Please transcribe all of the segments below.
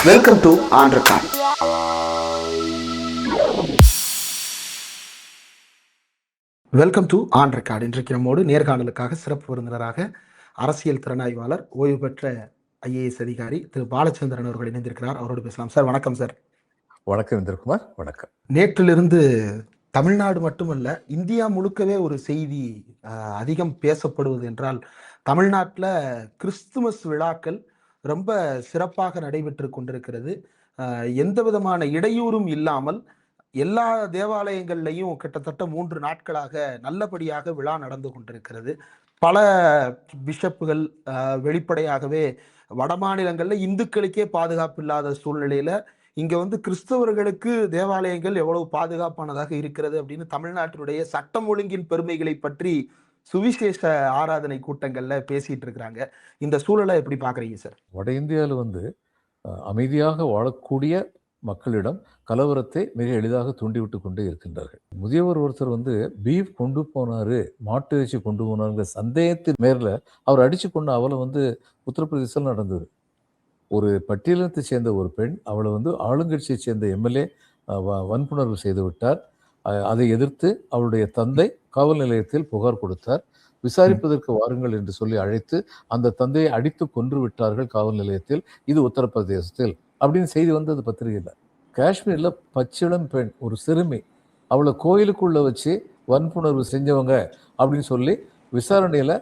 Welcome to on record. Welcome to on record. இன்றைக்கு நம்மோடு நேர்காணலுக்காக சிறப்பு விருந்தினராக அரசியல் திறனாய்வாளர், ஓய்வு பெற்ற IAS அதிகாரி திரு பாலச்சந்திரன் அவர்கள் இணைந்திருக்கிறார். அவரோடு பேசலாம். சார் வணக்கம். சார் வணக்கம் இந்திரகுமார். வணக்கம். நேற்றிலிருந்து தமிழ்நாடு மட்டுமல்ல, இந்தியா முழுக்கவே ஒரு செய்தி அதிகம் பேசப்படுவது என்றால், தமிழ்நாட்டில் கிறிஸ்துமஸ் விழாக்கள் ரொம்ப சிறப்பாக நடைபெற்று கொண்டிருக்கிறது. எந்த விதமான இடையூறும் இல்லாமல் எல்லா தேவாலயங்கள்லையும் கிட்டத்தட்ட 3 நாட்களாக நல்லபடியாக விழா நடந்து கொண்டிருக்கிறது. பல பிஷப்புகள் வெளிப்படையாகவே வட மாநிலங்கள்ல இந்துக்களுக்கே பாதுகாப்பு இல்லாத சூழ்நிலையில இங்க கிறிஸ்தவர்களுக்கு தேவாலயங்கள் எவ்வளவு பாதுகாப்பானதாக இருக்கிறது அப்படின்னு தமிழ்நாட்டினுடைய சட்டம் ஒழுங்கின் பெருமைகளை பற்றி சுவிசேஷ ஆராதனை கூட்டங்கள்ல பேசிட்டு இருக்கிறாங்க. இந்த சூழலை எப்படி பாக்குறீங்க சார்? வட இந்தியாவில் அமைதியாக வாழக்கூடிய மக்களிடம் கலவரத்தை மிக எளிதாக தூண்டிவிட்டு கொண்டே இருக்கின்றார்கள். முதியவர் ஒருத்தர் பீஃப் கொண்டு போனாரு, மாட்டு இறைச்சி கொண்டு போனாருங்கிற சந்தேகத்தின் மேல அவர் அடிச்சு கொண்ட அவளை உத்தரப்பிரதேசத்தில் நடந்தது. ஒரு பட்டியலத்தை சேர்ந்த ஒரு பெண் அவளை ஆளுங்கட்சியை சேர்ந்த MLA வன்புணர்வு செய்து விட்டார். அதை எதிர்த்து அவளுடைய தந்தை காவல் நிலையத்தில் புகார் கொடுத்தார். விசாரிப்பதற்கு வாருங்கள் என்று சொல்லி அழைத்து அந்த தந்தையை அடித்து கொன்று விட்டார்கள் காவல் நிலையத்தில். இது உத்தரப்பிரதேசத்தில் அப்படின்னு செய்தி வந்தது பத்திரிகையில். காஷ்மீரில் பச்சிளம் பெண், ஒரு சிறுமி, அவளை கோயிலுக்குள்ள வச்சு வன்புணர்வு செஞ்சவங்க அப்படின்னு சொல்லி விசாரணையில்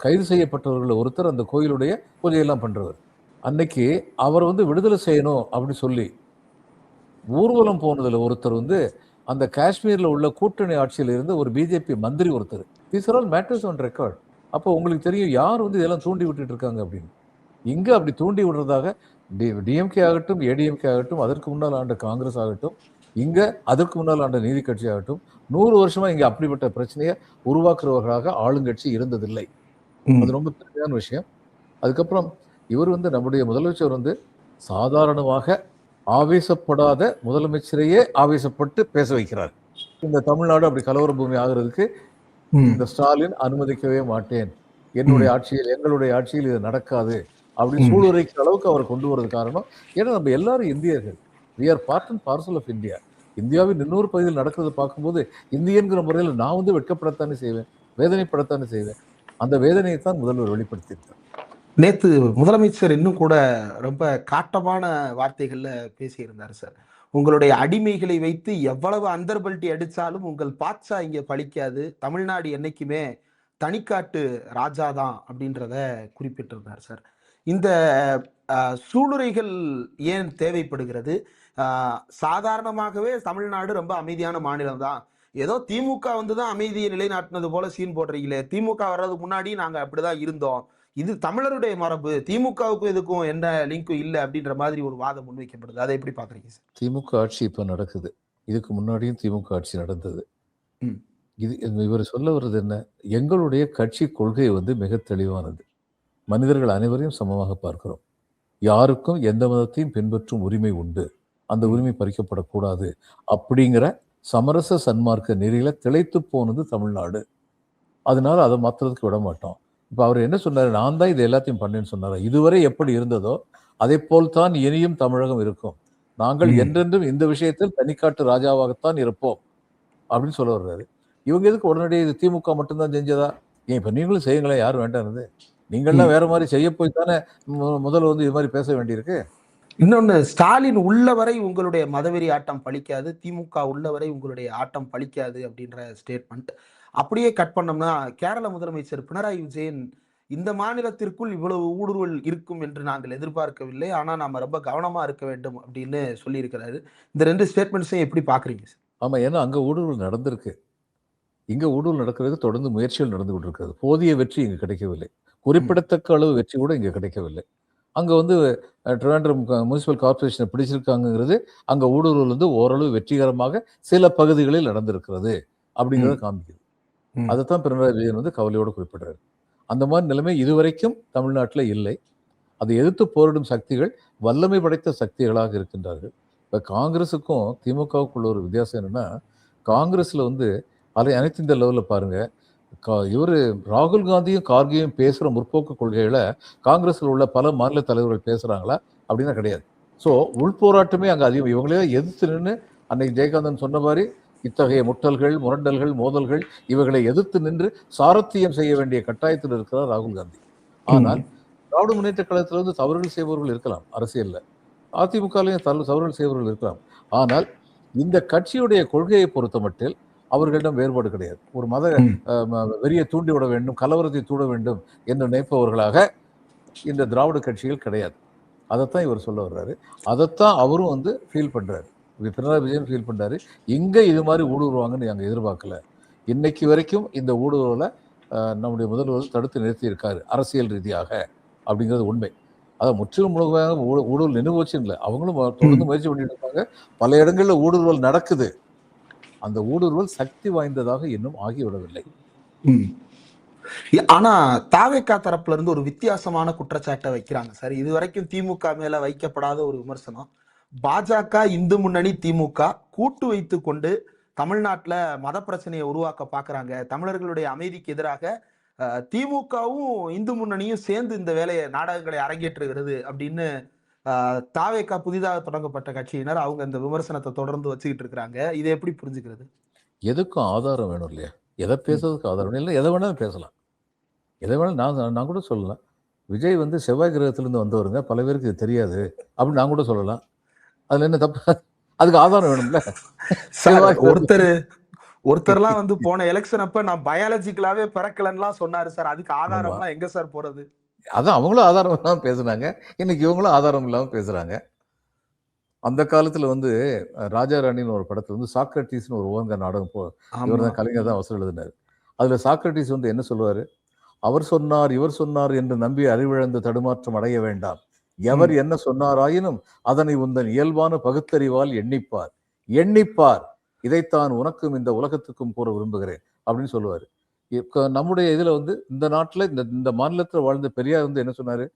கைது செய்யப்பட்டவர்கள் ஒருத்தர் அந்த கோயிலுடைய பூஜையெல்லாம் பண்றவர். அன்னைக்கு அவர் விடுதலை செய்யணும் அப்படின்னு சொல்லி ஊர்வலம் போனதுல ஒருத்தர் அந்த காஷ்மீர்ல உள்ள கூட்டணி ஆட்சியில் இருந்த ஒரு BJP மந்திரி ஒருத்தர். These are all matters on record. அப்போ உங்களுக்கு தெரியும் யார் இதெல்லாம் தூண்டி விட்டுட்டு இருக்காங்க அப்படின்னு. இங்க அப்படி தூண்டி விடுறதாக DMK ஆகட்டும், ADMK ஆகட்டும், அதற்கு முன்னால் ஆண்ட காங்கிரஸ் ஆகட்டும், இங்க அதற்கு முன்னால் ஆண்ட நீதி கட்சி ஆகட்டும், 100 வருஷமா இங்க அப்படிப்பட்ட பிரச்சனையை உருவாக்குறவர்களாக ஆளுங்கட்சி இருந்ததில்லை. அது ரொம்ப பெருமையான விஷயம். அதுக்கப்புறம் இவர் நம்முடைய முதலமைச்சர் சாதாரணமாக ஆவேசப்படாத முதலமைச்சரையே ஆவேசப்பட்டு பேச வைக்கிறார். இந்த தமிழ்நாடு அப்படி கலவர பூமி ஆகிறதுக்கு இந்த ஸ்டாலின் அனுமதிக்கவே மாட்டேன், என்னுடைய ஆட்சியில், எங்களுடைய ஆட்சியில் இது நடக்காது அப்படின்னு சூளுரைக்கிற அளவுக்கு அவர் கொண்டு வரது காரணம், ஏன்னா நம்ம எல்லாரும் இந்தியர்கள். we are part and parcel of India. இந்தியாவின் இன்னொரு பகுதியில் நடக்கிறத பார்க்கும்போது இந்தியன்கிற முறையில் நான் வெட்கப்படத்தானே செய்வேன், வேதனைப்படத்தானே செய்வேன். அந்த வேதனையை தான் முதல்வர் வெளிப்படுத்தியிருக்கார். நேத்து முதலமைச்சர் இன்னும் கூட ரொம்ப காட்டமான வார்த்தைகள்ல பேசியிருந்தார் சார். உங்களுடைய அடிமைகளை வைத்து எவ்வளவு அந்தர்பல்ட்டி அடிச்சாலும் உங்கள் பாட்சா இங்க பலிக்காது, தமிழ்நாடு என்னைக்குமே தனிக்காட்டு ராஜா தான் அப்படின்றத குறிப்பிட்டிருந்தார் சார். இந்த சூளுரைகள் ஏன் தேவைப்படுகிறது? சாதாரணமாகவே தமிழ்நாடு ரொம்ப அமைதியான மாநிலம் தான். ஏதோ திமுக தான் அமைதியை நிலைநாட்டினது போல சீன் போடுறீங்களே, திமுக வர்றதுக்கு முன்னாடி நாங்க அப்படிதான் இருந்தோம், இது தமிழருடைய மரபு, திமுகவுக்கும் இதுக்கும் என்ன லிங்கும் இல்லை அப்படின்ற மாதிரி ஒரு வாதம் முன்வைக்கப்படுது. அதை எப்படி பாக்குறீங்க சார்? திமுக ஆட்சி இப்ப நடக்குது, இதுக்கு முன்னாடியும் திமுக ஆட்சி நடந்தது. இது இவர் சொல்ல வர்றது என்ன? எங்களுடைய கட்சி கொள்கை மிக தெளிவானது. மனிதர்கள் அனைவரையும் சமமாக பார்க்கிறோம். யாருக்கும் எந்த மதத்தையும் பின்பற்றும் உரிமை உண்டு, அந்த உரிமை பறிக்கப்படக்கூடாது அப்படிங்கிற சமரச சன்மார்க்க நெறியில திளைத்து போனது தமிழ்நாடு. அதனால அதை மாத்துறதுக்கு விட மாட்டோம். இப்போ அவர் என்ன சொன்னார்? நான் தான் இது எல்லாத்தையும் பண்ணேன்னு சொன்னார். இதுவரை எப்படி இருந்ததோ அதை போல்தான் இனியும் தமிழகம் இருக்கும். நாங்கள் என்றென்றும் இந்த விஷயத்தில் தனிக்காட்டு ராஜாவாகத்தான் இருப்போம் அப்படின்னு சொல்ல வர்றாரு. இவங்க எதுக்கு உடனடியே இது திமுக மட்டும்தான் செஞ்சதா? ஏன் இப்போ நீங்களும் செய்யுங்களேன், யாரும் வேண்டானது? நீங்கள்லாம் வேற மாதிரி செய்ய போய் தானே முதல்ல இது மாதிரி பேச வேண்டியிருக்கு. இன்னொன்னு, ஸ்டாலின் உள்ளவரை உங்களுடைய மதவெறி ஆட்டம் பலிக்காது, திமுக உள்ளவரை உங்களுடைய ஆட்டம் பலிக்காது அப்படின்ற ஸ்டேட்மெண்ட் அப்படியே கட் பண்ணோம்னா, கேரள முதலமைச்சர் பினராயி விஜயன் இந்த மாநிலத்திற்குள் இவ்வளவு ஊடுருவல் இருக்கும் என்று நாங்கள் எதிர்பார்க்கவில்லை, ஆனா நாம ரொம்ப கவனமா இருக்க வேண்டும் அப்படின்னு சொல்லி இருக்கிறாரு. இந்த 2 ஸ்டேட்மெண்ட்ஸையும் எப்படி பாக்குறீங்க சார்? ஆமா, ஏன்னா அங்க ஊடுருவல் நடந்திருக்கு, இங்க ஊடுருவல் நடக்கிறதுக்கு தொடர்ந்து முயற்சிகள் நடந்து கொண்டிருக்கிறது. போதிய வெற்றி இங்கு கிடைக்கவில்லை, குறிப்பிடத்தக்க அளவு வெற்றி கூட இங்க கிடைக்கவில்லை. அங்க ட்ரிவாண்ட்ரம் முனிசிபல் கார்பரேஷனை பிடிச்சிருக்காங்கிறது அங்க ஊடுருவல் ஓரளவு வெற்றிகரமாக சில பகுதிகளில் நடந்திருக்கிறது அப்படிங்கிறத காமிக்குது. அதைத்தான் பினராயி விஜயன் கவலையோடு குறிப்பிடுறாரு. அந்த மாதிரி நிலைமை இதுவரைக்கும் தமிழ்நாட்டில் இல்லை. அதை எதிர்த்து போரிடும் சக்திகள் வல்லமை படைத்த சக்திகளாக இருக்கின்றார்கள். இப்போ காங்கிரஸுக்கும் திமுகவுக்குள்ள ஒரு வித்தியாசம் என்னன்னா, காங்கிரஸ்ல அனைத்து இந்த லெவலில் பாருங்க, இவர் ராகுல் காந்தியும் கார்கேயும் பேசுகிற முற்போக்கு கொள்கைகளை காங்கிரஸில் உள்ள பல மாநில தலைவர்கள் பேசுகிறாங்களா அப்படின்னா கிடையாது. ஸோ உள்போராட்டமே அங்கே அதிகம். இவங்களே எதிர்த்து நின்று அன்னைக்கு ஜெயகாந்தன் சொன்ன மாதிரி இத்தகைய முட்டல்கள், முரண்டல்கள், மோதல்கள் இவைகளை எதிர்த்து நின்று சாரத்தியம் செய்ய வேண்டிய கட்டாயத்தில் இருக்கிறார் ராகுல் காந்தி. ஆனால் திராவிட முன்னேற்ற கழகத்தில் வந்து தவறுகள் செய்பவர்கள் இருக்கலாம் அரசியலில், அதிமுகலையும் தவறுகள் செய்பவர்கள் இருக்கலாம். ஆனால் இந்த கட்சியுடைய கொள்கையை பொறுத்த மட்டில் அவர்களிடம் வேறுபாடு கிடையாது. ஒரு மத வெறியை தூண்டிவிட வேண்டும், கலவரத்தை தூட வேண்டும் என்று நினைப்பவர்களாக இந்த திராவிட கட்சிகள் கிடையாது. அதைத்தான் இவர் சொல்ல வர்றாரு. அதைத்தான் அவரும் வந்து ஃபீல் பண்றாரு. பினராயி விஜயன் ஃபீல் பண்றாரு. இங்க இது மாதிரி ஊடுருவாங்கன்னு நாங்கள் எதிர்பார்க்கல. இன்னைக்கு வரைக்கும் இந்த ஊடுருவலை நம்முடைய முதல்வர் தடுத்து நிறுத்தி இருக்காரு அரசியல் ரீதியாக, அப்படிங்கிறது உண்மை. அதை முற்றிலும் முழுமையாக ஊடுருவல் நினைவுச்சு இல்லை, அவங்களும் தொடர்ந்து முயற்சி பண்ணிட்டு இருக்காங்க. பல இடங்களில் ஊடுருவல் நடக்குது. அந்த ஊடுருவல் சக்தி வாய்ந்ததாக இன்னும் ஆகிவிடவில்லை. ஆனா தாவேகா தரப்புல இருந்து ஒரு வித்தியாசமான குற்றச்சாட்டை வைக்கிறாங்க சார். இது வரைக்கும் திமுக மேல வைக்கப்படாத ஒரு விமர்சனம். பாஜக, இந்து முன்னணி, திமுக கூட்டு வைத்து கொண்டு தமிழ்நாட்டுல மத பிரச்சனையை உருவாக்க பாக்குறாங்க. தமிழர்களுடைய அமைதிக்கு எதிராக திமுகவும் இந்து முன்னணியும் சேர்ந்து இந்த வேலையை நாடகங்களை அரங்கேற்றுகிறது அப்படின்னு தாவேகா புதிதாக தொடங்கப்பட்ட கட்சியினர் அவங்க இந்த விமர்சனத்தை தொடர்ந்து வச்சுக்கிட்டு இருக்கிறாங்க. இதை எப்படி புரிஞ்சுக்கிறது? எதுக்கும் ஆதாரம் வேணும் இல்லையா? எதை பேசுறதுக்கு ஆதாரம் வேணும் இல்லை, எதை வேணாலும் பேசலாம். எதை வேணாலும் நான் கூட சொல்லலாம். விஜய் வந்து செவ்வாய் கிரகத்திலிருந்து வந்தவருங்க, பல பேருக்கு இது தெரியாது அப்படின்னு நான் கூட சொல்லலாம். அதுல என்ன தப்பு? அதுக்கு ஆதாரம் வேணும்ல. ஒருத்தர்லாம் வந்து போன எலெக்ஷன் அப்ப நான் பயாலஜிக்கலாவே பிறக்கலன்னு சொன்னாரு சார். அதுக்கு ஆதாரம்லாம் எங்க சார் போறது? அதான் அவங்களும் ஆதாரம் இல்லாம பேசுனாங்க, இன்னைக்கு இவங்களும் ஆதாரம் இல்லாம பேசுறாங்க. அந்த காலத்துல வந்து ராஜா ராணின்னு ஒரு படத்துல வந்து சாக்ரட்டிஸ்னு ஒரு ஓங்க நாடகம் இவர் தான் கலைஞர் தான் வசூல் எழுதினார். அதுல சாக்ரட்டிஸ் வந்து என்ன சொல்லுவாரு? அவர் சொன்னார் இவர் சொன்னார் என்று நம்பி அறிவிழந்து தடுமாற்றம் அடைய வேண்டாம். எவர் என்ன சொன்னாராயினும் அதனை உந்தன் இயல்பான பகுத்தறிவால் எண்ணிப்பார். எண்ணிப்பார், இதைத்தான் உனக்கும் இந்த உலகத்துக்கும் கூற விரும்புகிறேன் அப்படின்னு சொல்லுவாரு. நம்முடைய இதுல வந்து இந்த நாட்டுல இந்த மாநிலத்துல வாழ்ந்த பெரியார் வந்து என்ன சொன்னாரு?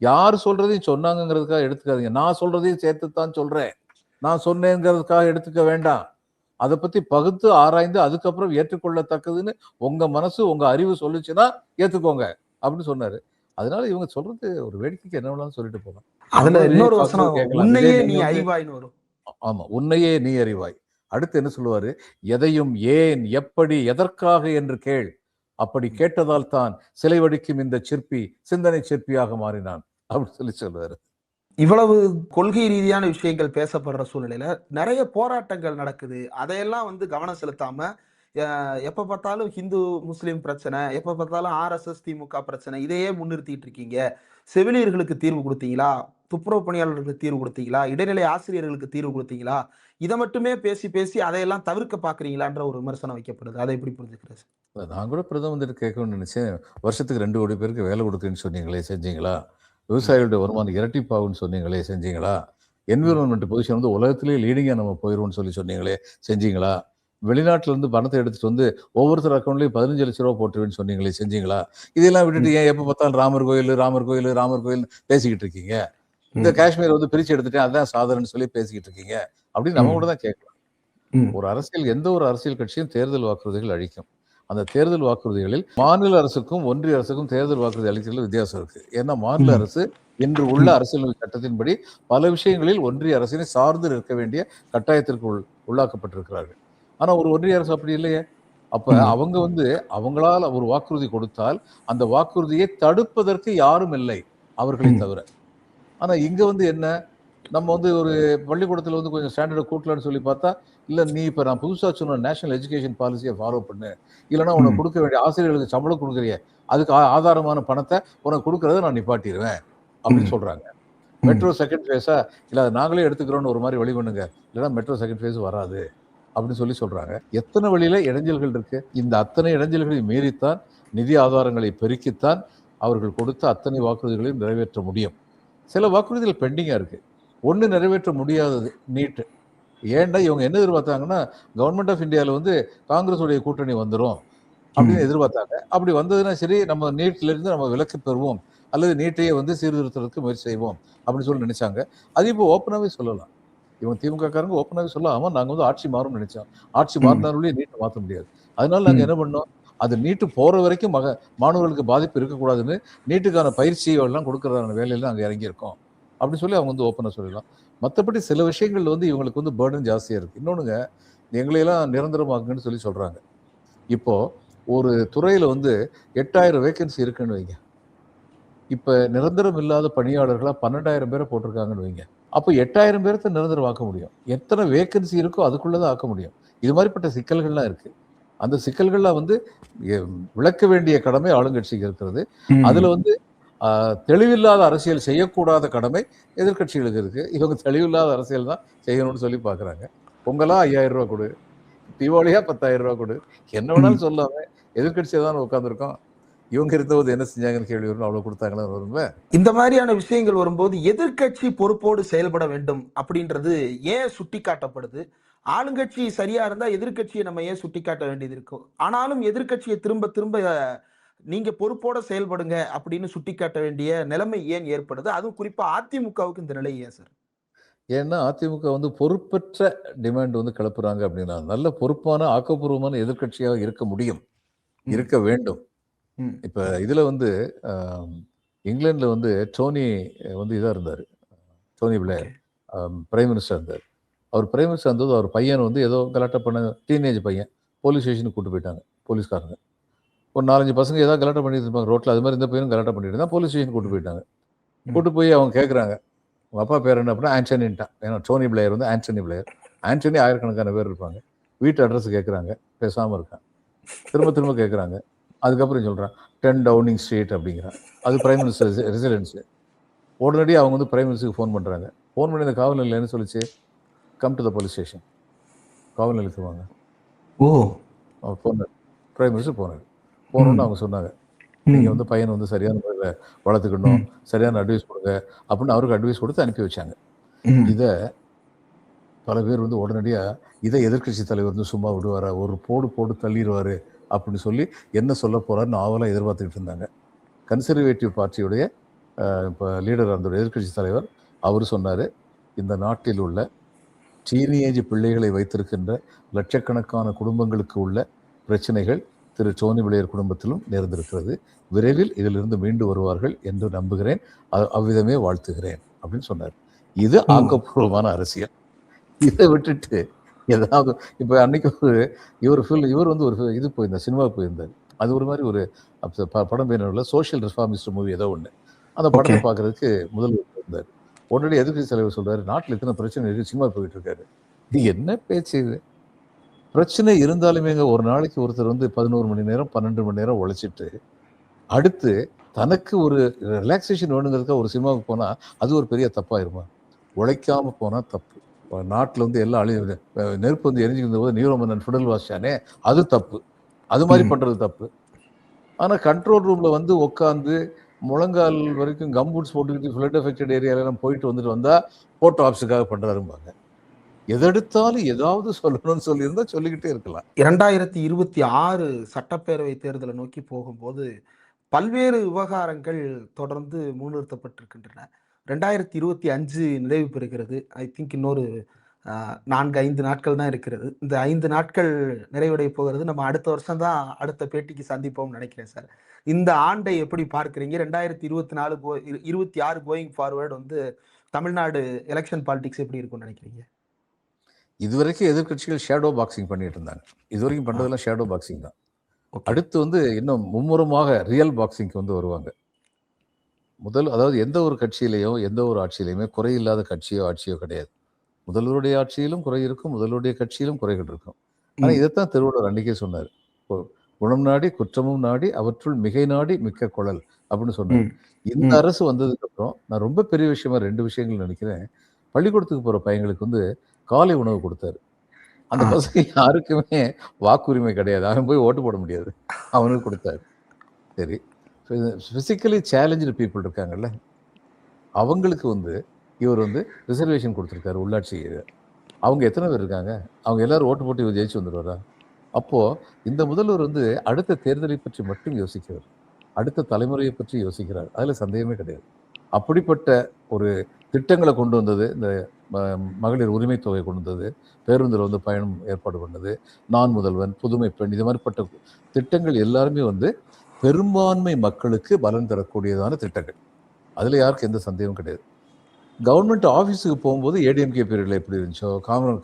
யார் சொல்றதையும் சொன்னாங்கிறதுக்காக எடுத்துக்காதீங்க, நான் சொல்றதையும் சேர்த்துத்தான் சொல்றேன், நான் சொன்னேங்கிறதுக்காக எடுத்துக்க வேண்டாம். அதை பத்தி பகுத்து ஆராய்ந்து அதுக்கப்புறம் ஏற்றுக்கொள்ளத்தக்கதுன்னு உங்க மனசு உங்க அறிவு சொல்லுச்சுன்னா ஏத்துக்கோங்க அப்படின்னு சொன்னாரு. அதனால இவங்க சொல்றது ஒரு வேடிக்கைக்கு என்ன வேணாலும் சொல்லிட்டு போகலாம். அதுல இன்னொரு வசனம், உன்னையே நீ அறிவாய்னு வரும். ஆமா, உன்னையே நீ அறிவாய். அடுத்து என்ன சொல்லுவாரு? எதையும் ஏன், எப்படி, எதற்காக என்று கேள். அப்படி கேட்டதால் தான் சிலை வடிக்கும் இந்த சிற்பி சிந்தனை சிற்பியாக மாறினான் அப்படின்னு சொல்லி சொல்லுவாரு. இவ்வளவு கொள்கை ரீதியான விஷயங்கள் பேசப்படுற சூழ்நிலையில நிறைய போராட்டங்கள் நடக்குது. அதையெல்லாம் வந்து கவனம் செலுத்தாம எப்ப பார்த்தாலும் ஹிந்து முஸ்லிம் பிரச்சனை, எப்ப பார்த்தாலும் RSS திமுக பிரச்சனை, இதையே முன்னிறுத்திட்டு இருக்கீங்க. செவிலியர்களுக்கு தீர்வு கொடுத்தீங்களா? துப்புரவு பணியாளர்களுக்கு தீர்வு கொடுத்தீங்களா? இடைநிலை ஆசிரியர்களுக்கு தீர்வு கொடுத்தீங்களா? இதை மட்டுமே பேசி பேசி அதையெல்லாம் தவிர்க்க பாக்குறீங்களான்ற ஒரு விமர்சனம் வைக்கப்படுது. அதை எப்படி புரிஞ்சுக்கிறது? நான் கூட பிரதமர் கேட்கணும்னு நினைச்சேன். வருஷத்துக்கு 2 கோடி பேருக்கு வேலை கொடுக்குன்னு சொன்னீங்களே, செஞ்சீங்களா? விவசாயிகளுடைய வருமானம் இரட்டிப்பாகுன்னு சொன்னீங்களே, செஞ்சீங்களா? என்விரான்மெண்ட் பொசிஷன் வந்து உலகத்திலேயே லீடிங்காக நம்ம போயிடுவோம்னு சொன்னீங்களே, செஞ்சீங்களா? வெளிநாட்டில இருந்து பணத்தை எடுத்துட்டு வந்து ஒவ்வொருத்தர் அக்கௌண்ட்லயும் 15 லட்சம் ரூபா போட்டுருவேன்னு சொன்னீங்களே, செஞ்சீங்களா? இதெல்லாம் விட்டுட்டு ஏன் எப்ப பார்த்தாலும் ராமர் கோயில் ராமர் கோயில் ராமர் கோயில் பேசிக்கிட்டு இருக்கீங்க? இந்த காஷ்மீர் வந்து பிரிச்சு எடுத்துட்டேன், அதுதான் சாதனைன்னு சொல்லி பேசிக்கிட்டு இருக்கீங்க அப்படின்னு நம்ம கூட தான் கேட்கலாம். ஒரு அரசியல், எந்த ஒரு அரசியல் கட்சியும் தேர்தல் வாக்குறுதிகள் அளிக்கும். அந்த தேர்தல் வாக்குறுதிகளில் மாநில அரசுக்கும் ஒன்றிய அரசுக்கும் தேர்தல் வாக்குறுதி அளிக்கிறதுல வித்தியாசம் இருக்கு. ஏன்னா மாநில அரசு இன்று உள்ள அரசியல் சட்டத்தின்படி பல விஷயங்களில் ஒன்றிய அரசினை சார்ந்து இருக்க வேண்டிய கட்டாயத்திற்கு உள்ளாக்கப்பட்டிருக்கிறார்கள். ஆனா ஒரு ஒன்றிய அரசு அப்படி இல்லையே. அப்ப அவங்க வந்து அவங்களால ஒரு வாக்குறுதி கொடுத்தால் அந்த வாக்குறுதியை தடுப்பதற்கு யாரும் இல்லை அவர்களை தவிர. ஆனா இங்க வந்து என்ன, நம்ம வந்து ஒரு பள்ளிக்கூடத்துல வந்து கொஞ்சம் ஸ்டாண்டர்டை கூட்டலான்னு சொல்லி பார்த்தா, இல்ல நீ இப்ப நான் புதுசா சொன்ன நேஷனல் எஜுகேஷன் பாலிசியை ஃபாலோ பண்ணு, இல்லைன்னா உனக்கு கொடுக்க வேண்டிய ஆசிரியர்களுக்கு சம்பளம் கொடுக்குறிய அதுக்கு ஆதாரமான பணத்தை உனக்கு கொடுக்கறத நான் நிப்பாட்டிடுவேன் அப்படின்னு சொல்றாங்க. மெட்ரோ செகண்ட் ஃபேஸா இல்ல அதை நாங்களே எடுத்துக்கிறோம்னு ஒரு மாதிரி வழி பண்ணுங்க, இல்லைன்னா மெட்ரோ செகண்ட் ஃபேஸ் வராது அப்படின்னு சொல்லி சொல்றாங்க. எத்தனை வழியில இடைஞ்சல்கள் இருக்கு. இந்த அத்தனை இடைஞ்சல்களை மீறித்தான், நிதி ஆதாரங்களை பெருக்கித்தான் அவர்கள் கொடுத்த அத்தனை வாக்குறுதிகளையும் நிறைவேற்ற முடியும். சில வாக்குறுதிகள் பெண்டிங்கா இருக்கு. ஒண்ணு நிறைவேற்ற முடியாதது நீட்டு. ஏன்டா இவங்க என்ன எதிர்பார்த்தாங்கன்னா, கவர்மெண்ட் ஆஃப் இந்தியாவில் வந்து காங்கிரஸ் உடைய கூட்டணி வந்துடும் அப்படின்னு எதிர்பார்த்தாங்க. அப்படி வந்ததுன்னா சரி, நம்ம நீட்ல இருந்து நம்ம விலக்கு பெறுவோம் அல்லது நீட்டையே வந்து சீர்திருத்தத்துக்கு முயற்சி செய்வோம் அப்படின்னு சொல்லி நினைச்சாங்க. அது இப்போ ஓப்பனாவே சொல்லலாம். இவங்க திமுக காரங்க ஓப்பனாவே சொல்லலாம், ஆமா நாங்க வந்து ஆட்சி மாறும்னு நினைச்சோம், ஆட்சி மாறினாலே நீட்டை மாற்ற முடியாது, அதனால நாங்க என்ன பண்ணோம், அது நீட்டு போற வரைக்கும் மாணவர்களுக்கு பாதிப்பு இருக்கக்கூடாதுன்னு நீட்டுக்கான பயிற்சி எல்லாம் கொடுக்கறதான வேலையில நாங்க இறங்கியிருக்கோம் அப்படி சொல்லி அவங்க வந்து ஓப்பனாக சொல்லிடலாம். மற்றபடி சில விஷயங்கள் வந்து இவங்களுக்கு வந்து பேர்டன் ஜாஸ்தியாக இருக்குது. இன்னொன்றுங்க, எங்களையெல்லாம் நிரந்தரமாக்குங்கன்னு சொல்லி சொல்கிறாங்க. இப்போது ஒரு துறையில் வந்து 8000 வேகன்சி இருக்குன்னு வைங்க. இப்போ நிரந்தரம் இல்லாத பணியாளர்களாக 12,000 பேரை போட்டிருக்காங்கன்னு வைங்க. அப்போ 8000 பேர்த்த நிரந்தரம் ஆக்க முடியும். எத்தனை வேகன்சி இருக்கோ அதுக்குள்ளே தான் ஆக்க முடியும். இது மாதிரிப்பட்ட சிக்கல்கள்லாம் இருக்குது. அந்த சிக்கல்கள்லாம் வந்து விளக்க வேண்டிய கடமை ஆளுங்கட்சிக்கு இருக்கிறது. அதில் வந்து தெளிவில்லாத அரசியல் செய்யக்கூடாத கடமை எதிர்கட்சிகளுக்கு இருக்குது. இவங்க தெளிவில்லாத அரசியல் தான் செய்யணும்னு சொல்லி பார்க்குறாங்க. பொங்கலா 5000 ரூபா கொடு, தீபாவளியா 10,000 ரூபா கொடு, என்ன வேணாலும் சொல்லாம எதிர்கட்சியை தான் உட்காந்துருக்கோம். இவங்க இருந்தபோது என்ன செஞ்சாங்கன்னு கேள்வி வரும். அவ்வளோ கொடுத்தாங்களா வரும்ல. இந்த மாதிரியான விஷயங்கள் வரும்போது எதிர்க்கட்சி பொறுப்போடு செயல்பட வேண்டும் அப்படின்றது ஏன் சுட்டிக்காட்டப்படுது? ஆளுங்கட்சி சரியா இருந்தா எதிர்க்கட்சியை நம்ம ஏன் சுட்டிக்காட்ட வேண்டியது இருக்கும்? ஆனாலும் எதிர்க்கட்சியை திரும்ப திரும்ப நீங்க பொறுப்போட செயல்படுங்க அப்படின்னு சுட்டிக்காட்ட வேண்டிய நிலைமை ஏன் ஏற்படுது? அதுவும் குறிப்பா அதிமுகவுக்கு இந்த நிலை ஏன் சார்? ஏன்னா அதிமுக வந்து பொறுப்பற்ற டிமாண்ட் வந்து கிளப்புறாங்க அப்படின்னா, நல்ல பொறுப்பான ஆக்கப்பூர்வமான எதிர்க்கட்சியாக இருக்க முடியும், இருக்க வேண்டும். இப்ப இதுல வந்து இங்கிலாந்துல வந்து டோனி வந்து இதா இருந்தாரு. டோனி பிளேயர் பிரைம் மினிஸ்டர் இருந்தார். அவர் பிரைம் மினிஸ்டர் இருந்தது அவர் பையன் வந்து ஏதோ கலாட்டா பண்ண டீனேஜ் பையன் போலீஸ் ஸ்டேஷனுக்கு கூட்டு போயிட்டாங்க போலீஸ்காரங்க. ஒரு 4-5 பசங்க ஏதாவது கலாட்டா பண்ணிட்டு இருப்பாங்க ரோட்ல. அது மாதிரி இந்த பையனும் கலாட்டா பண்ணிட்டு இருந்தா போலீஸ் ஸ்டேஷன் கூட்டு போயிட்டாங்க. கூட்டு போய் அவங்க கேட்குறாங்க, உங்க அப்பா பேர் என்ன அப்படின்னா ஆண்டனின்ட்டான். ஏன்னா டோனி பிளேயர் வந்து ஆண்டனி பிளேயர். ஆண்டனி ஆயிரக்கணக்கான பேர் இருப்பாங்க. வீட்டு அட்ரஸ் கேட்குறாங்க, பேசாமல் இருக்கான். திரும்ப திரும்ப கேட்குறாங்க. அதுக்கப்புறம் சொல்கிறான் 10 டவுனிங் ஸ்ட்ரீட் அப்படிங்கிறான். அது பிரைம் மினிஸ்டர் ரெசிடென்ஸு. உடனடியாக அவங்க வந்து பிரைம் மினிஸ்டருக்கு ஃபோன் பண்ணுறாங்க. ஃபோன் பண்ணி இந்த காவல் நிலையம் என்ன சொல்லிச்சு, come to the police station, காவல் நிலையத்துக்கு வாங்க. அவர் போனார், பிரைம் மினிஸ்டர் போனார். போகணுன்னு அவங்க சொன்னாங்க, நீங்கள் வந்து பையனை வந்து சரியான முறையில் வளர்த்துக்கணும், சரியான அட்வைஸ் கொடுங்க அப்படின்னு அவருக்கு அட்வைஸ் கொடுத்து அனுப்பி வச்சாங்க. இதை பல பேர் வந்து உடனடியாக இதை எதிர்கட்சி தலைவர் வந்து சும்மா விடுவாரா, ஒரு போடு தள்ளிடுவார் அப்படின்னு சொல்லி என்ன சொல்ல போகிறாருன்னு ஆவலாக எதிர்பார்த்துக்கிட்டு இருந்தாங்க. கன்சர்வேட்டிவ் பார்ட்டியுடைய இப்போ லீடர் அந்த எதிர்கட்சி தலைவர் அவர் சொன்னார், இந்த நாட்டில் உள்ள டீனேஜ் பிள்ளைகளை வைத்திருக்கின்ற லட்சக்கணக்கான குடும்பங்களுக்கு உள்ள பிரச்சனைகள் திரு டோனி பிளேயர் குடும்பத்திலும் நேர்ந்திருக்கிறது. விரைவில் இதிலிருந்து மீண்டு வருவார்கள் என்று நம்புகிறேன், அவ்விதமே வாழ்த்துகிறேன் அப்படின்னு சொன்னார். இது ஆக்கப்பூர்வமான அரசியல். இதை விட்டுட்டு ஏதாவது இப்போ அன்னைக்கு இவர் வந்து ஒரு இது போயிருந்தார், சினிமாவுக்கு போயிருந்தார். அது ஒரு மாதிரி ஒரு படம் பேரில் சோஷியல் ரிஃபார்மிஸ்ட் மூவி ஏதோ ஒன்று. அந்த படத்தை பார்க்கறதுக்கு முதல்வர் இருந்தார். உடனடி எதிர்கட்சி தலைவர் சொல்றாரு, நாட்டில் எத்தனை பிரச்சனை இருக்கு, சினிமா போயிட்டு இருக்காரு. இது என்ன பேச்சு இது? பிரச்சனை இருந்தாலுமேங்க ஒரு நாளைக்கு ஒருத்தர் வந்து 11 மணி நேரம் 12 மணி நேரம் உழைச்சிட்டு அடுத்து தனக்கு ஒரு ரிலாக்ஸேஷன் வேணுங்கிறதுக்காக ஒரு சினிமாவுக்கு போனா அது ஒரு பெரிய தப்பாயிருமா? உழைக்காம போனா தப்பு. நாட்டில் வந்து எல்லாம் நெருப்பு வந்து எரிஞ்சுக்கிற போது நீரோ மன்னன் ஃபுடல் வாசிச்சானே அது தப்பு. அது மாதிரி பண்றது தப்பு. ஆனா கண்ட்ரோல் ரூம்ல வந்து உட்காந்து முழங்கால் வரைக்கும் கம்பூட்ஸ் போட்டுக்கிட்டு ஃப்ளட் எஃபெக்டட் ஏரியாலாம் போயிட்டு வந்துட்டு வந்தா போட்டோ ஆப்ஸுக்காக பண்றாரும்பாங்க. எதெடுத்தாலும் ஏதாவது சொல்லணும்னு சொல்லியிருந்தா சொல்லிக்கிட்டே இருக்கலாம். 2026 சட்டப்பேரவை தேர்தலை நோக்கி போகும்போது பல்வேறு விவகாரங்கள் தொடர்ந்து முன்னிறுத்தப்பட்டிருக்கின்றன. 2025 நிறைவு பெறுகிறது. ஐ திங்க் இன்னொரு 4-5 நாட்கள் தான் இருக்கிறது. இந்த 5 நாட்கள் நிறைவடைய போகிறது. நம்ம அடுத்த வருஷம் தான் அடுத்த பேட்டிக்கு சந்திப்போம்னு நினைக்கிறேன் சார். இந்த ஆண்டை எப்படி பார்க்கிறீங்க? 2026 கோயிங் ஃபார்வர்ட் வந்து தமிழ்நாடு எலெக்ஷன் பாலிடிக்ஸ் எப்படி இருக்கும்னு நினைக்கிறீங்க? இதுவரைக்கும் எதிர்கட்சிகள் ஷேடோ பாக்ஸிங் பண்ணிட்டு இருந்தாங்க. இதுவரைக்கும் பண்றதெல்லாம் ஷேடோ பாக்ஸிங் தான். அடுத்து வந்து இன்னும் மும்முரமாக ரியல் பாக்ஸிங்க்கு வந்து வருவாங்க. அதாவது எந்த ஒரு கட்சியிலையும் எந்த ஒரு ஆட்சியிலையுமே குறையில்லாத கட்சியோ ஆட்சியோ கிடையாது. முதல்வருடைய ஆட்சியிலும் குறை இருக்கும், முதல்வருடைய கட்சியிலும் குறைகள் இருக்கும். ஆனால் இதைத்தான் திருவள்ளுவர் அன்னைக்கே சொன்னார், குணம் நாடி குற்றமும் நாடி அவற்றுள் மிகை நாடி மிக்க குழல் அப்படின்னு சொன்னார். இந்த அரசு வந்ததுக்கு அப்புறம் நான் ரொம்ப பெரிய விஷயமா 2 விஷயங்கள் நினைக்கிறேன். பள்ளிக்கூடத்துக்கு போற பையங்களுக்கு வந்து காலை உணவு கொடுத்தாரு. அந்த பசங்க யாருக்குமே வாக்குரிமை கிடையாது, அவன் போய் ஓட்டு போட முடியாது, அவனுக்கு கொடுத்தாரு. சரி, பிசிக்கலி சேலஞ்சு பீப்புள் இருக்காங்கல்ல, அவங்களுக்கு வந்து இவர் வந்து ரிசர்வேஷன் கொடுத்துருக்காரு உள்ளாட்சி. அவங்க எத்தனை பேர் இருக்காங்க? அவங்க எல்லாரும் ஓட்டு போட்டு இவர் ஜெயிச்சு வந்துடுவாரா? அப்போ இந்த முதல்வர் வந்து அடுத்த தேர்தலை பற்றி மட்டும் யோசிக்கிறார், அடுத்த தலைமுறையை பற்றி யோசிக்கிறார். அதுல சந்தேகமே கிடையாது. அப்படிப்பட்ட ஒரு திட்டங்களை கொண்டு வந்தது, இந்த மகளிர் உரிமை தொகை கொண்டு வந்தது, பேருந்தில் வந்து பயணம் ஏற்பாடு பண்ணது, நான் முதல்வன், புதுமை பெண், இது மாதிரிப்பட்ட திட்டங்கள் எல்லாருமே வந்து பெரும்பான்மை மக்களுக்கு பலன் தரக்கூடியதான திட்டங்கள். அதுல யாருக்கும் எந்த சந்தேகமும் கிடையாது. கவர்மெண்ட் ஆஃபீஸுக்கு போகும்போது ஏடிஎம்கே பீரியட்ல எப்படி இருந்துச்சோ,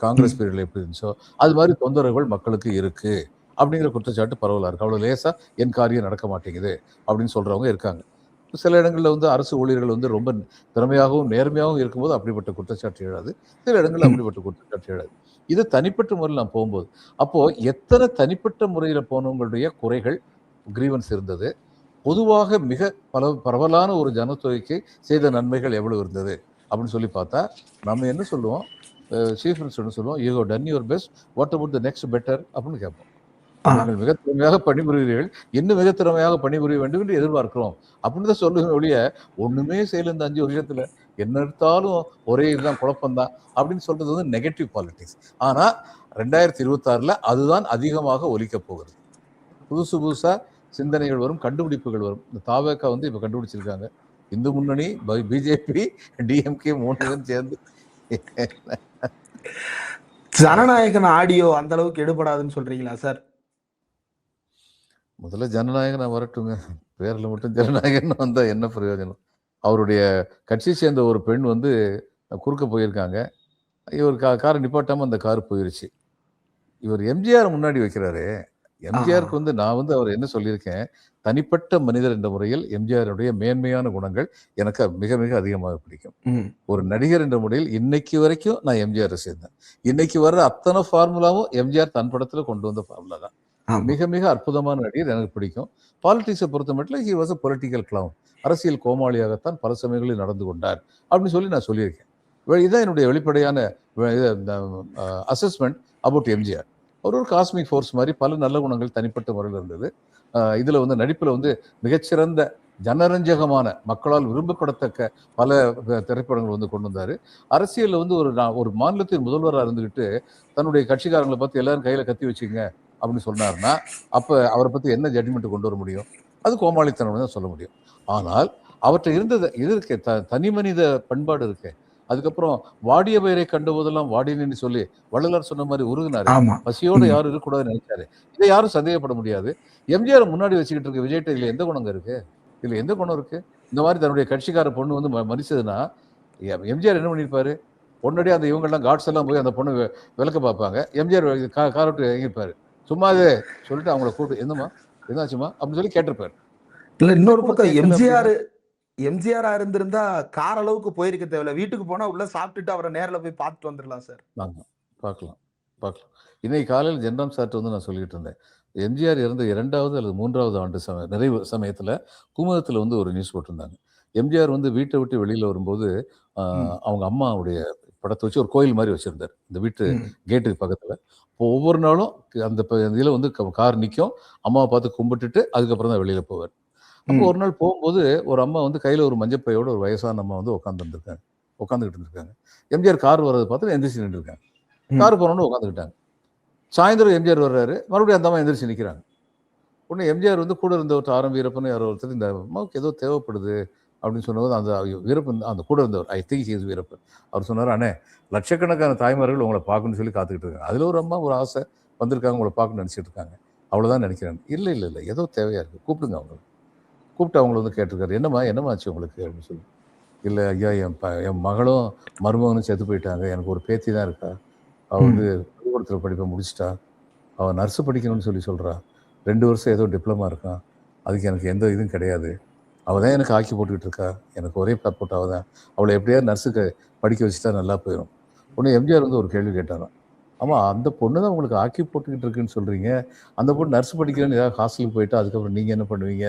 காங்கிரஸ் பீரியட்ல எப்படி இருந்துச்சோ, அது மாதிரி தொந்தரவுகள் மக்களுக்கு இருக்கு அப்படிங்கிற குற்றச்சாட்டு பரவலா இருக்கு. அவ்வளவு லேசா என் காரியம் நடக்க மாட்டேங்குது அப்படின்னு சொல்றவங்க இருக்காங்க. சில இடங்கள்ல வந்து அரசு ஊழியர்கள் வந்து ரொம்ப திறமையாகவும் நேர்மையாகவும் இருக்கும்போது அப்படிப்பட்ட குற்றச்சாட்டு எழாது. சில இடங்கள்ல அப்படிப்பட்ட குற்றச்சாட்டு எழாது. இது தனிப்பட்ட முறையில் நான் போகும்போது அப்போ எத்தனை தனிப்பட்ட முறையில் போனவங்களுடைய குறைகள் கிரீவன்ஸ் இருந்தது, பொதுவாக மிக பரவலான ஒரு ஜனத்தொகைக்கு செய்த நன்மைகள் எவ்வளவு இருந்தது அப்படின்னு சொல்லி பார்த்தா நம்ம என்ன சொல்லுவோம், சீஃப் மினிஸ்டர் சொல்லுவோம், you have done your best, what about the next better அப்படின்னு கேட்போம். நீங்கள் மிக திறமையாக பணிபுரிகிறீர்கள், இன்னும் மிக திறமையாக பணிபுரிய வேண்டும் என்று எதிர்பார்க்கிறோம் அப்படின்னு தான் சொல்லுங்க ஒழிய, ஒண்ணுமே செய்யல இந்த 5 வருஷத்துல, என்ன எடுத்தாலும் ஒரே இதுதான் குழப்பம்தான் அப்படின்னு சொல்றது வந்து நெகட்டிவ் பாலிடிக்ஸ். ஆனா 2026ல அதுதான் அதிகமாக ஒலிக்க போகிறது. புதுசு புதுசா சிந்தனைகள் வரும், கண்டுபிடிப்புகள் வரும். இந்த தாவேகா வந்து இப்ப கண்டுபிடிச்சிருக்காங்க, இந்து முன்னணி, பிஜேபி, டிஎம்கே 3 பேரும் சேர்ந்து ஜனநாயகன் ஆடியோ அந்த அளவுக்கு எடுபடாதுன்னு சொல்றீங்களா சார்? முதல்ல ஜனநாயகனா வரட்டுங்க, பேர்ல மட்டும் ஜனநாயகன் வந்தா என்ன பிரயோஜனம்? அவருடைய கட்சியை சேர்ந்த ஒரு பெண் வந்து குறுக்க போயிருக்காங்க, இவர் காரை நிப்பாட்டாம அந்த கார் போயிருச்சு. இவர் எம்ஜிஆர் முன்னாடி வைக்கிறாரு. எம்ஜிஆருக்கு வந்து நான் வந்து அவர் என்ன சொல்லியிருக்கேன், தனிப்பட்ட மனிதர் என்ற முறையில் எம்ஜிஆருடைய மேன்மையான குணங்கள் எனக்கு மிக மிக அதிகமாக பிடிக்கும். ஒரு நடிகர் என்ற முறையில் இன்னைக்கு வரைக்கும் நான் எம்ஜிஆர் சேர்ந்தேன். இன்னைக்கு வர்ற அத்தனை ஃபார்முலாவும் எம்ஜிஆர் தன் படத்துல கொண்டு வந்த ஃபார்முலா தான். மிக மிக அற்புதமான நடிகர், எனக்கு பிடிக்கும். பாலிடிக்ஸை பொறுத்த மட்டும் he was a political clown, அரசியல் கோமாளியாகத்தான் பல சமயங்களில் நடந்து கொண்டார் அப்படின்னு சொல்லி நான் சொல்லியிருக்கேன். இதுதான் என்னுடைய வெளிப்படையான அசஸ்மெண்ட் அபவுட் எம்ஜிஆர். அவர் ஒரு காஸ்மிக் ஃபோர்ஸ் மாதிரி பல நல்ல குணங்கள் தனிப்பட்ட முறையில் இருந்தது. இதுல வந்து நடிப்புல வந்து மிகச்சிறந்த ஜனரஞ்சகமான மக்களால் விரும்பப்படத்தக்க பல திரைப்படங்கள் வந்து கொண்டு வந்தாரு. அரசியல்ல வந்து ஒரு மாநிலத்தின் முதல்வராக இருந்துகிட்டு தன்னுடைய கட்சிக்காரங்களை பார்த்து எல்லாரும் கையில கத்தி வச்சுங்க அப்படின்னு சொன்னாருன்னா அப்ப அவரை பத்தி என்ன ஜட்ஜ்மெண்ட் கொண்டு வர முடியும்? அது கோமாளித்தனம் தான் சொல்ல முடியும். ஆனால் அவற்றை இருந்தது இது இருக்கு, தனி மனித பண்பாடு இருக்கு. அதுக்கப்புறம் வாடிய பயிரை கண்ட போதெல்லாம் வாடினு சொல்லி வள்ளலார் சொன்ன மாதிரி உருகுனாரு. பசியோட யாரும் இருக்கக்கூடாதுன்னு நினைச்சாரு. இதை யாரும் சந்தேகப்பட முடியாது. எம்ஜிஆர் முன்னாடி வச்சுக்கிட்டு இருக்க விஜய்கிட்ட இதுல எந்த குணங்க இருக்கு? இதுல எந்த குணம் இருக்கு? இந்த மாதிரி தன்னுடைய கட்சிக்கார பொண்ணு வந்து மறிச்சதுன்னா எம்ஜிஆர் என்ன பண்ணிருப்பாரு? உடனடியே அந்த இவங்கெல்லாம் காட்ஸ் எல்லாம் போய் அந்த பொண்ணு விளக்க பார்ப்பாங்க. எம்ஜிஆர் காரட்டு இறங்கிருப்பாரு. சும்மா அது சொல்லிட்டு அவங்கள கூப்பிட்டு என்னம்மா என்னாச்சுமா அப்படின்னு சொல்லி கேட்டிருப்பாரு. இல்ல இன்னொரு பக்கம் எம்ஜிஆரா இருந்திருந்தா கார் அளவுக்கு போயிருக்க தேவையில்ல, வீட்டுக்கு போனா உள்ள சாப்பிட்டுட்டு அவரை நேரில் போய் பார்த்துட்டு வந்துடலாம் சார். பார்க்கலாம். இன்னைக்கு காலையில் ஜென்ராம் சார்ட்டு வந்து நான் சொல்லிட்டு இருந்தேன், எம்ஜிஆர் இறந்த 2வது அல்லது 3வது ஆண்டு நிறைவு சமயத்துல குமுதத்துல வந்து ஒரு நியூஸ் போட்டிருந்தாங்க. எம்ஜிஆர் வந்து வீட்டை விட்டு வெளியில வரும்போது அவங்க அம்மாவுடைய படத்தை வச்சு ஒரு கோயில் மாதிரி வச்சிருந்தார் இந்த வீட்டு கேட்டுக்கு பக்கத்துல. ஒவ்வொரு நாளும் அந்த இதுல வந்து கார் நிற்கும், அம்மாவை பார்த்து கும்பிட்டுட்டு அதுக்கப்புறம் தான் வெளியில போவார். அப்போ ஒரு நாள் போகும்போது ஒரு அம்மா வந்து கையில ஒரு மஞ்சப்பையோட ஒரு வயசான அம்மா வந்து உட்காந்துக்கிட்டு இருந்திருக்காங்க. எம்ஜிஆர் கார் வர்றதை பார்த்து எந்திரிச்சு நின்று இருக்காங்க. கார் போனோன்னு உட்காந்துக்கிட்டாங்க. சாயந்தரம் எம்ஜிஆர் வர்றாரு, மறுபடியும் அந்த அம்மா எந்திரிச்சு நிற்கிறாங்க. உடனே எம்ஜிஆர் வந்து கூட இருந்தவர் ஆரம் வீரப்பன் யாரோ ஒருத்தர் இந்த அம்மாவுக்கு ஏதோ தேவைப்படுது அப்படின்னு சொன்னபோது அந்த வீரப்பன் அந்த கூட இருந்தவர், ஐ திங்க் ஹீஸ் வீரப்பன், அவர் சொன்னார், அண்ணே லட்சக்கணக்கான தாய்மார்கள் உங்களை பார்க்கணும்னு சொல்லி காத்துக்கிட்டு இருக்காங்க, அதில் ஒரு அம்மா ஒரு ஆசை வந்திருக்காங்க உங்களை பார்க்கணும்னு நினச்சிட்டு இருக்காங்க, அவ்வளோதான் நினைக்கிறேன். இல்லை ஏதோ தேவையாக இருக்குது, கூப்பிடுங்க அவங்களை. கூப்பிட்டு அவங்கள வந்து கேட்டிருக்காரு, என்னம்மா ஆச்சு உங்களுக்கு அப்படின்னு சொல்லி. இல்லை ஐயா என் மகளும் மருமகனும் செத்து போயிட்டாங்க, எனக்கு ஒரு பேத்தி தான் இருக்கா, அவள் வந்து பள்ளிக்கூடத்தில் படிப்பை முடிச்சிட்டா, அவள் நர்ஸு படிக்கணும்னு சொல்லி சொல்கிறா, 2 வருஷம் ஏதோ டிப்ளமா இருக்கான், அதுக்கு எனக்கு எந்த இதுவும் கிடையாது, அவள் தான் எனக்கு ஆக்கி போட்டுக்கிட்டு இருக்கா, எனக்கு ஒரே பாப்போட்டு அவள் தான், அவளை எப்படியாவது நர்ஸுக்கு படிக்க வச்சுட்டா நல்லா போயிடும். உடனே எம்ஜிஆர் வந்து ஒரு கேள்வி கேட்டாராம், ஆமாம் அந்த பொண்ணு தான் உங்களுக்கு ஆக்கி போட்டுக்கிட்டு இருக்குன்னு சொல்கிறீங்க, அந்த பொண்ணு நர்ஸ் படிக்கிறேன்னு ஏதாவது ஹாஸ்டலுக்கு போயிட்டா அதுக்கப்புறம் நீங்கள் என்ன பண்ணுவீங்க?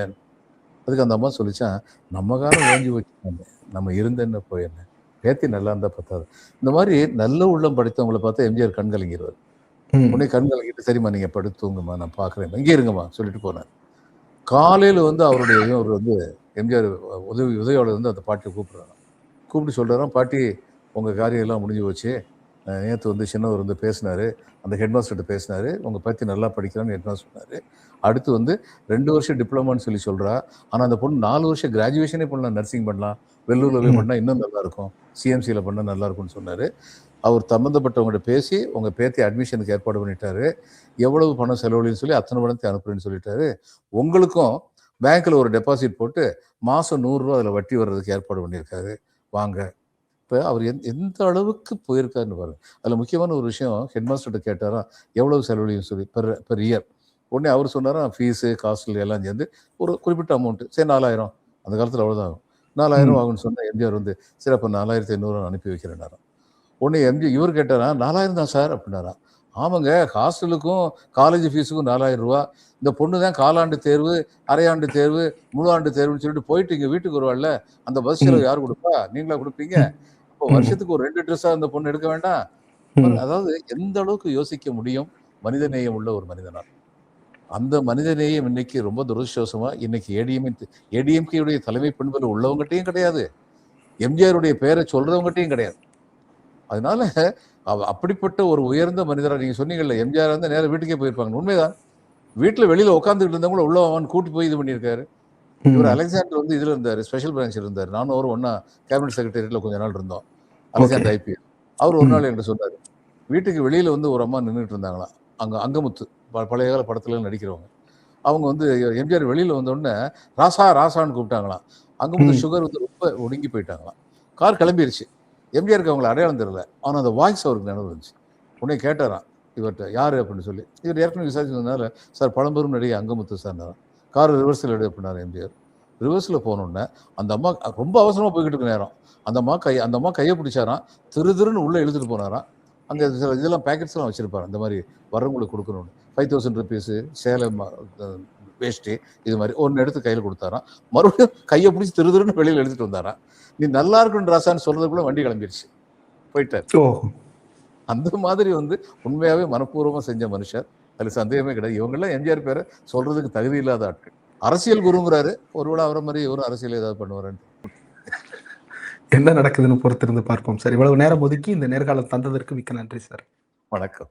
அதுக்கு அந்த அம்மா சொல்லிச்சான், நம்ம காரம் ஓஞ்சி வச்சுக்காங்க, நம்ம இருந்த என்ன போய் என்ன, பேத்தி நல்லா இருந்தால் பத்தாது. இந்த மாதிரி நல்ல உள்ளம் படைத்தவங்களை பார்த்தா எம்ஜிஆர் கண் கலங்கிடுவார். உடனே கண் கலங்கிட்டு, சரிம்மா நீங்கள் படுத்து தூங்குமா, நான் பார்க்குறேன், இங்கே இருங்கம்மா சொல்லிட்டு போனார். காலையில் வந்து அவருடைய இவர் வந்து எம்ஜிஆர் உதவியாளர் வந்து அந்த பாட்டியை கூப்பிட்றாங்க. கூப்பிட்டு சொல்கிறாராம், பாட்டி உங்கள் காரியம் எல்லாம் முடிஞ்சு போச்சு, நேற்று வந்து சின்னவர் வந்து பேசினார், அந்த ஹெட்மாஸ்டர்கிட்ட பேசினார், உங்கள் பற்றி நல்லா படிக்கிறான்னு ஹெட்மாஸ்டர் சொன்னார். அடுத்து வந்து 2 வருஷம் டிப்ளமான்னு சொல்லி சொல்கிறா, ஆனால் அந்த பொண்ணு 4 வருஷம் கிராஜுவேஷனே பண்ணலாம், நர்சிங் பண்ணலாம், வெள்ளூரில் போய் பண்ணால் இன்னும் நல்லாயிருக்கும், சிஎம்சியில் பண்ணால் நல்லாயிருக்கும்னு சொன்னார். அவர் சம்மந்தப்பட்டவங்கள்ட்ட பேசி உங்கள் பேத்தி அட்மிஷனுக்கு ஏற்பாடு பண்ணிட்டாரு, எவ்வளவு பணம் செலவழின்னு சொல்லி அத்தனை பணத்தை அனுப்புறேன்னு சொல்லிட்டாரு, உங்களுக்கும் பேங்க்கில் ஒரு டெபாசிட் போட்டு மாதம் 100 ரூபா அதில் வட்டி வர்றதுக்கு ஏற்பாடு பண்ணியிருக்காரு, வாங்க இப்போ அவர் எந்த அளவுக்கு போயிருக்காருன்னு பாருங்க. அதில் முக்கியமான ஒரு விஷயம், ஹெட் மாஸ்டர்கிட்ட கேட்டாராம் எவ்வளவு செலவழியும் சொல்லி பெர் இயர். உடனே அவர் சொன்னாராம் ஃபீஸு காஸ்ட்ல எல்லாம் சேர்ந்து ஒரு குறிப்பிட்ட அமௌண்ட்டு, சரி 4000, அந்த காலத்தில் அவ்வளோதான் ஆகும், 4000 ஆகும்னு சொன்னால் எம்ஜிஆர் வந்து சரி அப்போ 4500 அனுப்பி வைக்கிறேன்னாராம். உடனே இவர் கேட்டாரா 4000 தான் சார் அப்படின்னாராம். ஆமாங்க, ஹாஸ்டலுக்கும் காலேஜ் ஃபீஸுக்கும் 4000 ரூபா, இந்த பொண்ணு தான் காலாண்டு தேர்வு, அரையாண்டு தேர்வு, முழு ஆண்டு தேர்வுன்னு சொல்லிட்டு போயிட்டு இங்கே வீட்டுக்கு வருவாள்ல, அந்த பஸ் செலவு யார் கொடுப்பா? நீங்களா கொடுப்பீங்க? இப்போ வருஷத்துக்கு ஒரு 2 ட்ரெஸ்ஸாக அந்த பொண்ணு எடுக்க வேண்டாம்? அதாவது எந்த அளவுக்கு யோசிக்க முடியும் மனிதநேயம் உள்ள ஒரு மனிதனால். அந்த மனிதநேயம் இன்னைக்கு ரொம்ப துரதிருஷ்டவசமா இன்னைக்கு ஏடிஎம்கேயுடைய தலைமை பண்புல உள்ளவங்ககிட்டையும் கிடையாது, எம்ஜிஆருடைய பெயரை சொல்றவங்ககிட்டையும் கிடையாது. அதனால அப்படிப்பட்ட ஒரு உயர்ந்த மனிதராக நீங்க சொன்னீங்கல்ல, எம்ஜிஆர் வந்து நேரம் வீட்டுக்கே போயிருப்பாங்க. உண்மைதான். வீட்டுல வெளியில உட்காந்துக்கிட்டு இருந்தவங்கள உள்ள அவன் கூட்டி போய் இது பண்ணியிருக்காரு. இவர் அலெக்சாண்டர் வந்து இதுல இருந்தாரு, ஸ்பெஷல் பிரான்ச்ல இருந்தாரு. நானும் அவரும் ஒன்னா கேபினட் செக்ரட்டரியேட்ல கொஞ்ச நாள் இருந்தோம். Alexander IPS. அவர் ஒரு நாள் என்கிட்ட சொன்னாரு, வீட்டுக்கு வெளியில வந்து ஒரு அம்மா நின்றுட்டு இருந்தாங்களாம். அங்க அங்கமுத்து, பழைய கால படத்துல நடிக்கிறவங்க. அவங்க வந்து எம்ஜிஆர் வெளியில வந்த உடனே ராசா ராசான்னு கூப்பிட்டாங்களாம். அங்கமுத்து சுகர் வந்து ரொம்ப ஒடுங்கி போயிட்டாங்களாம். கார் கிளம்பிருச்சு. எம்ஜிஆருக்கு அவங்களை அடையாளம் தெரியல, ஆனால் அந்த வாய்ஸ் அவருக்கு நினைவு இருந்துச்சு. உடனே கேட்டாராம் இவர்கிட்ட, யாரு அப்படின்னு சொல்லி. இவர் ஏற்கனவே விசாரிச்சதுனால, சார் பழம்பெரும் நடிகை அங்கமுத்து சார். கார் ரிவர்ஸில் எடு அப்படின்னாரு எம்ஜிஆர். ரிவர்ஸில் போனோடனே அந்த அம்மா ரொம்ப அவசரமாக போய்கிட்டு இருக்க நேரம் அந்த அம்மா கையை பிடிச்சாராம், திருன்னு உள்ளே இழுத்துட்டு போனாராம். அங்கே சில இதெல்லாம் பேக்கெட்ஸ்லாம் வச்சுருப்பாரு, இந்த மாதிரி வர்றவங்களுக்கு கொடுக்கணும்னு. 5000 ருபீஸு, சேலம் வேஷ்டி, இது மாதிரி ஒன்று எடுத்து கையில் கொடுத்தாராம். மறுபடியும் கையை பிடிச்சி திருன்னு வெளியில் எடுத்துகிட்டு வந்தாராம். நீ நல்லா இருக்குன்னு ராசான்னு சொல்றதுக்குள்ள வண்டி கிளம்பிருச்சு, போயிட்டார். அந்த மாதிரி வந்து உண்மையாவே மனப்பூர்வமா செஞ்ச மனுஷர், அதுல சந்தேகமே கிடையாது. இவங்கெல்லாம் எம்ஜிஆர் பேரை சொல்றதுக்கு தகுதி இல்லாத ஆட்கள். அரசியல் குருங்கிறாரு, ஒருவேளை அவரை மாதிரி இவரும் அரசியல் ஏதாவது பண்ணுவாருன்னு. என்ன நடக்குதுன்னு பொறுத்திருந்து பார்ப்போம் சார். இவ்வளவு நேரம் ஒதுக்கி இந்த நேர்காலம் தந்ததற்கு மிக்க நன்றி சார். வணக்கம்.